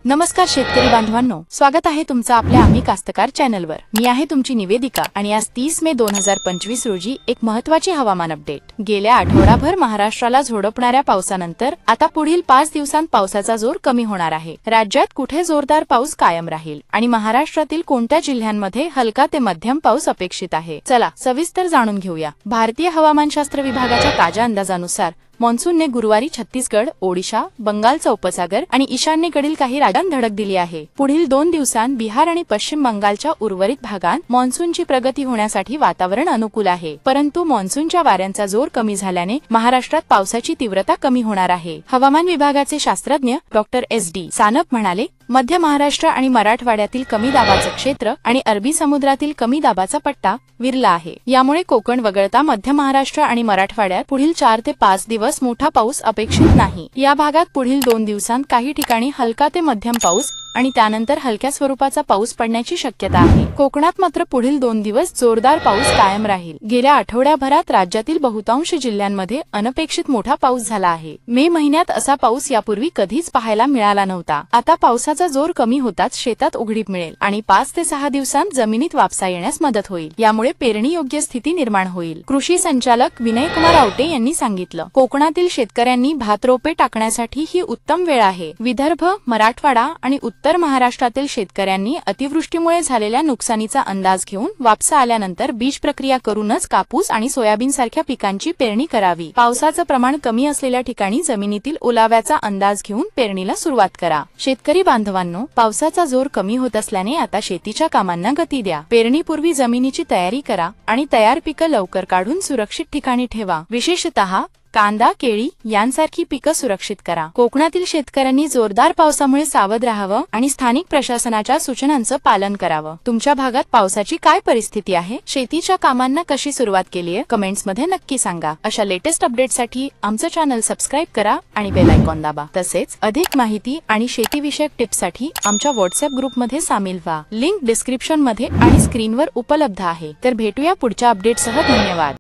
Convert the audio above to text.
नमस्कार शेतकरी बांधवांनो, स्वागत आहे तुमचं आपल्या आम्ही कास्तकार चॅनलवर। मी आहे तुमची निवेदिका आणि आज 30 मे 2025 रोजी एक महत्त्वाची हवामान अपडेट। गेल्या आठवडाभर महाराष्ट्राला झोडपणाऱ्या पावसानंतर आता पुढील 5 दिवसांत पावसाचा जोर कमी होणार आहे। राज्यात कुठे जोरदार पाऊस कायम राहील आणि महाराष्ट्रातील कोणत्या जिल्ह्यांमध्ये हलका ते मध्यम पाऊस अपेक्षित आहे, चला सविस्तर जाणून घेऊया। भारतीय हवामानशास्त्र विभागाच्या ताज्या अंदाजानुसार मान्सूनने गुरुवारी छत्तीसगड, ओडिशा, बंगालचा उपसागर आणि ईशान्येकडील काही राज्यांत धडक दिली आहे। पुढील 2 दिवसांत बिहार आणि पश्चिम बंगालच्या उर्वरित भागात मान्सूनची प्रगती होण्यासाठी वातावरण अनुकूल आहे, परंतु मान्सूनच्या वाऱ्यांचा जोर कमी झाल्याने महाराष्ट्रात पावसाची तीव्रता कमी होणार आहे। हवामान विभागाचे शास्त्रज्ञ डॉक्टर SD सानप म्हणाले, मध्य महाराष्ट्र आणि मराठवाड्यातील कमी दाबाचे क्षेत्र आणि अरबी समुद्रातील कमी दाबाचा पट्टा विरला आहे। यामुळे कोकण वगळता मध्य महाराष्ट्र आणि मराठवाड्यात पुढील 4 ते 5 दिवस मोठा पाऊस अपेक्षित नाही। या भागात पुढील 2 दिवसांत काही ठिकाणी हलका ते मध्यम पाऊस आणि त्यानंतर हलक्या स्वरूपाचा पाऊस पडण्याची शक्यता आहे। कोकणात मात्र पुढील 2 दिवस जोरदार पाऊस कायम राहील। गेल्या आठवड्याभरात राज्यातील बहुतांश जिल्ह्यांमध्ये अनपेक्षित मोठा पाऊस झाला आहे। मे महिन्यात असा पाऊस यापूर्वी कधीच पाहायला मिळाला नव्हता। आता पावसाचा जोर कमी होताच शेतात उघडीप मिळेल आणि 5 ते 6 दिवसांत जमिनीत वापसा येण्यास मदत होईल। यामुळे पेरणी योग्य स्थिती निर्माण होईल। कृषी संचालक विनय कुमार आवटे यांनी सांगितलं, कोकणातील शेतकऱ्यांनी भात रोपे टाकण्यासाठी ही उत्तम वेळ आहे। विदर्भ, मराठवाडा आणि उत्तर महाराष्ट्रातील शेतकऱ्यांनी अतिवृष्टीमुळे झालेल्या नुकसानीचा अंदाज घेऊन वापसा आल्यानंतर बीज प्रक्रिया करूनच कापूस आणि सोयाबीन सारख्या पिकांची पेरणी करावी। पावसाचं प्रमाण कमी असलेल्या ठिकाणी जमिनीतील ओलाव्याचा अंदाज घेऊन पेरणीला सुरुवात करा। शेतकरी बांधवांनो, पावसाचा जोर कमी होत असल्याने आता शेतीच्या कामांना गती द्या। पेरणीपूर्वी जमिनीची तयारी करा आणि तयार पिकं लवकर काढून सुरक्षित ठिकाणी ठेवा। विशेषतः कांदा, केळी यांसारखी पिकं सुरक्षित करा। कोकणातील शेतकऱ्यांनी जोरदार पावसामुळे सावध राहावं आणि स्थानिक प्रशासनाच्या सूचनांचं पालन करावं। तुमच्या भागात पावसाची काय परिस्थिती आहे? शेतीच्या कामांना कशी सुरुवात केली आहे? कमेंट्स मध्ये नक्की सांगा। अशा लेटेस्ट अपडेटसाठी आमचं चॅनल सबस्क्राइब करा आणि बेल आयकॉन दाबा। तसेच अधिक माहिती आणि शेतीविषयक टिप्ससाठी आमच्या व्हॉट्सअप ग्रुपमध्ये सामील व्हा। लिंक डिस्क्रिप्शन मध्ये आणि स्क्रीनवर उपलब्ध आहे। तर भेटूया पुढच्या अपडेटसह। धन्यवाद।